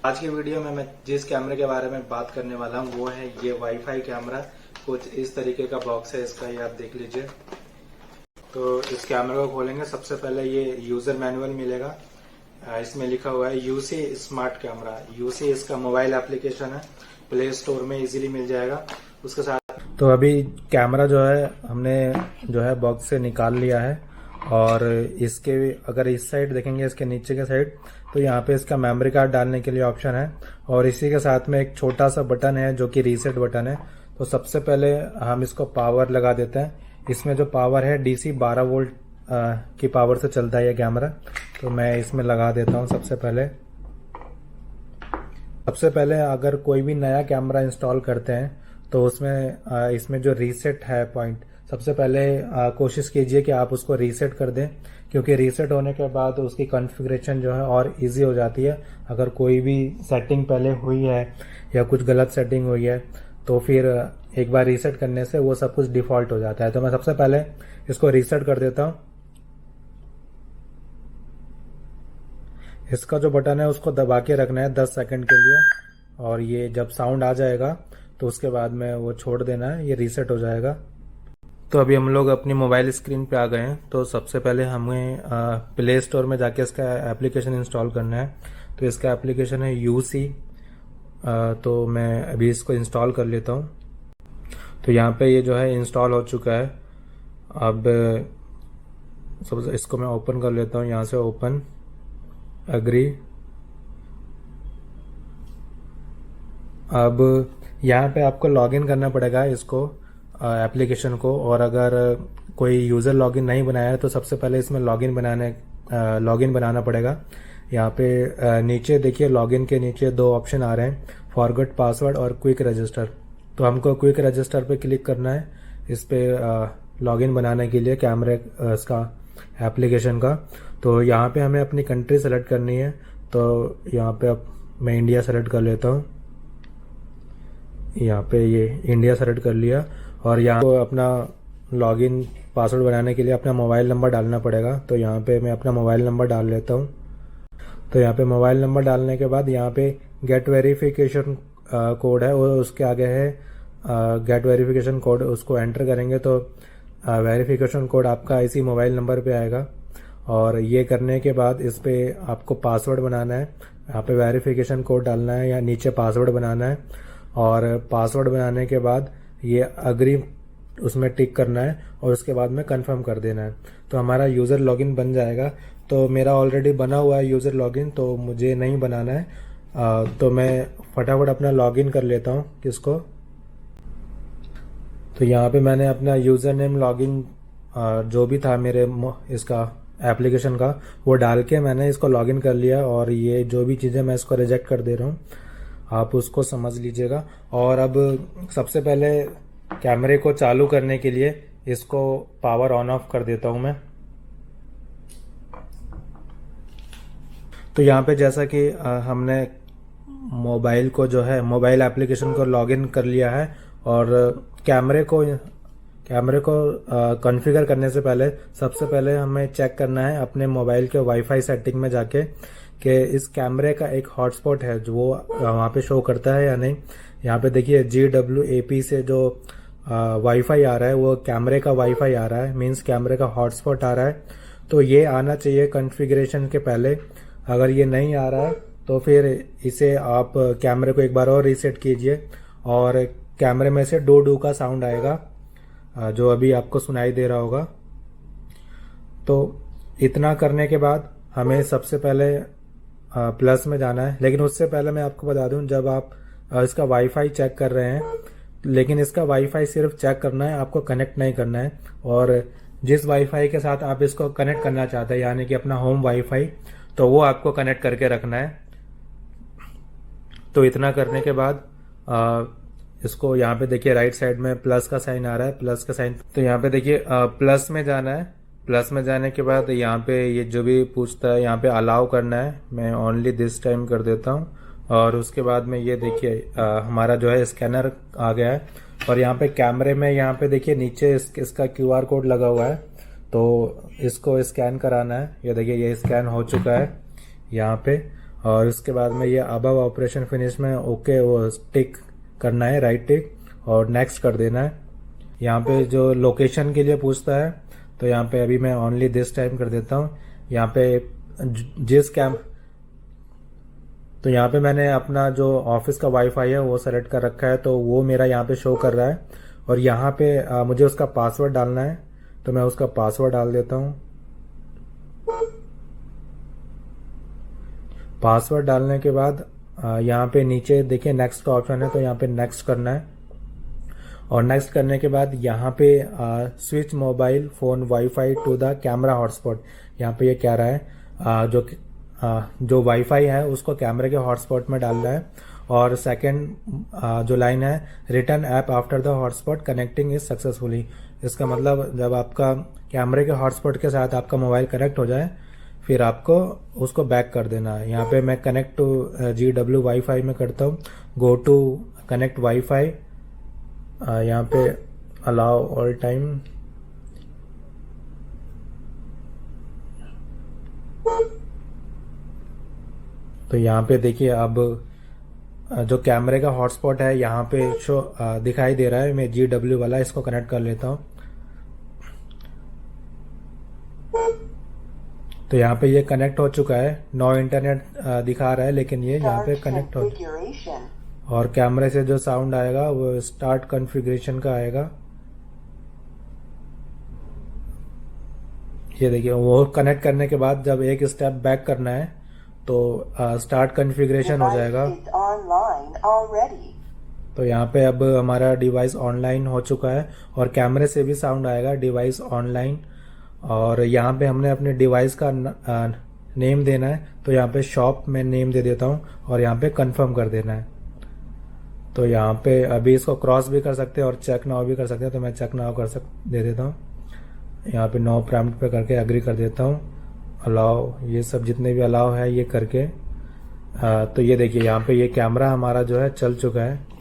आज की वीडियो में मैं जिस कैमरे के बारे में बात करने वाला हूँ वो है ये वाईफाई कैमरा। कुछ इस तरीके का बॉक्स है इसका, ये आप देख लीजिए। तो इस कैमरे को खोलेंगे, सबसे पहले ये यूजर मैनुअल मिलेगा। इसमें लिखा हुआ है यूसी स्मार्ट कैमरा। यूसी इसका मोबाइल एप्लीकेशन है, प्ले स्टोर में इजीली मिल जाएगा। उसके साथ तो अभी कैमरा जो है हमने जो है बॉक्स से निकाल लिया है, और इसके अगर इस साइड देखेंगे, इसके नीचे के साइड, तो यहाँ पे इसका मेमोरी कार्ड डालने के लिए ऑप्शन है, और इसी के साथ में एक छोटा सा बटन है जो कि रीसेट बटन है। तो सबसे पहले हम इसको पावर लगा देते हैं। इसमें जो पावर है डीसी 12 वोल्ट की पावर से चलता है ये कैमरा। तो मैं इसमें लगा देता हूँ। सबसे पहले अगर कोई भी नया कैमरा इंस्टॉल करते हैं तो उसमें इसमें जो रीसेट है पॉइंट, सबसे पहले कोशिश कीजिए कि आप उसको रीसेट कर दें, क्योंकि रीसेट होने के बाद उसकी कॉन्फ़िगरेशन जो है और इजी हो जाती है। अगर कोई भी सेटिंग पहले हुई है या कुछ गलत सेटिंग हुई है तो फिर एक बार रीसेट करने से वो सब कुछ डिफ़ॉल्ट हो जाता है। तो मैं सबसे पहले इसको रीसेट कर देता हूँ। इसका जो बटन है उसको दबा के रखना है 10 सेकंड के लिए, और ये जब साउंड आ जाएगा तो उसके बाद में वो छोड़ देना है, ये रीसेट हो जाएगा। तो अभी हम लोग अपनी मोबाइल स्क्रीन पे आ गए हैं। तो सबसे पहले हमें प्ले स्टोर में जाके इसका एप्लीकेशन इंस्टॉल करना है। तो इसका एप्लीकेशन है यूसी। तो मैं अभी इसको इंस्टॉल कर लेता हूँ। तो यहाँ पे ये जो है इंस्टॉल हो चुका है। अब सबसे इसको मैं ओपन कर लेता हूँ। यहाँ से ओपन, एग्री। अब यहाँ पे आपको लॉगिन करना पड़ेगा इसको, एप्लीकेशन को। और अगर कोई यूज़र लॉगिन नहीं बनाया है तो सबसे पहले इसमें लॉगिन बनाना पड़ेगा। यहाँ पे नीचे देखिए, लॉगिन के नीचे दो ऑप्शन आ रहे हैं, फॉरगेट पासवर्ड और क्विक रजिस्टर। तो हमको क्विक रजिस्टर पे क्लिक करना है, इस पे लॉगिन बनाने के लिए कैमरे इसका एप्लीकेशन का। तो यहाँ पे हमें अपनी कंट्री सेलेक्ट करनी है। तो यहाँ पे अब मैं इंडिया सेलेक्ट कर लेता हूँ। यहाँ पे ये इंडिया सेलेक्ट कर लिया, और यहाँ को अपना लॉगिन पासवर्ड बनाने के लिए अपना मोबाइल नंबर डालना पड़ेगा। तो यहाँ पे मैं अपना मोबाइल नंबर डाल लेता हूँ। तो यहाँ पे मोबाइल नंबर डालने के बाद यहाँ पे गेट वेरिफिकेशन कोड है, वो उसके आगे है गेट वेरिफिकेशन कोड, उसको एंटर करेंगे तो वेरिफिकेशन कोड आपका इसी मोबाइल नंबर पे आएगा। और ये करने के बाद इस पे आपको पासवर्ड बनाना है। यहाँ पे वेरिफिकेशन कोड डालना है या नीचे पासवर्ड बनाना है, और पासवर्ड बनाने के बाद ये अग्री उसमें टिक करना है, और उसके बाद में कंफर्म कर देना है। तो हमारा यूज़र लॉगिन बन जाएगा। तो मेरा ऑलरेडी बना हुआ है यूज़र लॉगिन, तो मुझे नहीं बनाना है। तो मैं फटाफट अपना लॉगिन कर लेता हूँ किसको। तो यहाँ पे मैंने अपना यूज़र नेम लॉगिन जो भी था मेरे इसका एप्लीकेशन का, वो डाल के मैंने इसको लॉगिन कर लिया। और ये जो भी चीज़ें मैं इसको रिजेक्ट कर दे रहा हूँ, आप उसको समझ लीजिएगा। और अब सबसे पहले कैमरे को चालू करने के लिए इसको पावर ऑन ऑफ कर देता हूं मैं। तो यहाँ पे जैसा कि हमने मोबाइल को जो है मोबाइल एप्लीकेशन को लॉगिन कर लिया है, और कैमरे को कॉन्फ़िगर करने से पहले सबसे पहले हमें चेक करना है अपने मोबाइल के वाईफाई सेटिंग में जाके कि इस कैमरे का एक हॉटस्पॉट है जो वो वहाँ पे शो करता है या नहीं। यहाँ पे देखिए GWAP से जो वाईफाई आ रहा है वो कैमरे का वाईफाई आ रहा है, मींस कैमरे का हॉटस्पॉट आ रहा है। तो ये आना चाहिए कॉन्फ़िगरेशन के पहले। अगर ये नहीं आ रहा है तो फिर इसे आप कैमरे को एक बार और रीसेट कीजिए, और कैमरे में से डू का साउंड आएगा जो अभी आपको सुनाई दे रहा होगा। तो इतना करने के बाद हमें सबसे पहले प्लस में जाना है। लेकिन उससे पहले मैं आपको बता दूं, जब आप इसका वाईफाई चेक कर रहे हैं, लेकिन इसका वाईफाई सिर्फ चेक करना है, आपको कनेक्ट नहीं करना है। और जिस वाईफाई के साथ आप इसको कनेक्ट करना चाहते हैं, यानी कि अपना होम वाईफाई, तो वो आपको कनेक्ट करके रखना है। तो इतना करने के बाद इसको यहाँ पे देखिए राइट साइड में प्लस का साइन आ रहा है, प्लस का साइन। तो यहाँ पे देखिए प्लस में जाना है। प्लस में जाने के बाद यहाँ पे ये जो भी पूछता है यहाँ पे अलाउ करना है। मैं ओनली दिस टाइम कर देता हूँ, और उसके बाद में ये देखिए हमारा जो है स्कैनर आ गया है। और यहाँ पे कैमरे में यहाँ पे देखिए नीचे इसका QR कोड लगा हुआ है, तो इसको स्कैन कराना है। ये देखिए ये स्कैन हो चुका है यहाँ पे। और उसके बाद में ये अबव ऑपरेशन फिनिश में ओके वो टिक करना है, राइट टिक, और नेक्स्ट कर देना है। यहाँ पे जो लोकेशन के लिए पूछता है तो यहाँ पे अभी मैं ओनली दिस टाइम कर देता हूँ। यहाँ पे जिस कैम तो यहाँ पे मैंने अपना जो ऑफिस का वाईफाई है वो सेलेक्ट कर रखा है, तो वो मेरा यहाँ पे शो कर रहा है। और यहाँ पे मुझे उसका पासवर्ड डालना है, तो मैं उसका पासवर्ड डाल देता हूँ। पासवर्ड डालने के बाद यहाँ पे नीचे देखिए नेक्स्ट का ऑप्शन है, तो यहाँ पे नेक्स्ट करना है। और नेक्स्ट करने के बाद यहाँ पे switch mobile phone wifi to the camera hotspot, यहाँ पे ये कह रहा है जो वाईफाई है उसको कैमरे के हॉटस्पॉट में डालना है। और सेकंड जो लाइन है, return app after the hotspot connecting is successfully, इसका मतलब जब आपका कैमरे के हॉटस्पॉट के साथ आपका मोबाइल कनेक्ट हो जाए फिर आपको उसको बैक कर देना है। यहाँ पे मैं कनेक्ट टू GW वाईफाई में करता हूँ, गो टू कनेक्ट वाईफाई, यहाँ पे अलाउ ऑल टाइम, तो यहाँ पे देखिए अब जो कैमरे का हॉटस्पॉट है यहाँ पे शो दिखाई दे रहा है। मैं GW वाला इसको कनेक्ट कर लेता हूँ, तो यहाँ पे ये कनेक्ट हो चुका है। नो इंटरनेट दिखा रहा है, लेकिन ये यहाँ पे कनेक्ट हो, और कैमरे से जो साउंड आएगा वो स्टार्ट कॉन्फ़िगरेशन का आएगा। ये देखिए वो कनेक्ट करने के बाद जब एक स्टेप बैक करना है तो स्टार्ट कॉन्फ़िगरेशन हो जाएगा। तो यहाँ पे अब हमारा डिवाइस ऑनलाइन हो चुका है और कैमरे से भी साउंड आएगा डिवाइस ऑनलाइन। और यहाँ पे हमने अपने डिवाइस का नेम देना है, तो यहाँ पे शॉप में नेम दे देता हूँ और यहाँ पे कंफर्म कर देना है। तो यहाँ पे अभी इसको क्रॉस भी कर सकते हैं और चेक नाउ भी कर सकते हैं, तो मैं चेक नाउ दे देता हूँ। यहाँ पे नो प्रॉम्प्ट पे करके एग्री कर देता हूँ, अलाउ, ये सब जितने भी अलाउ है ये करके तो ये देखिए यहाँ पे ये कैमरा हमारा जो है चल चुका है।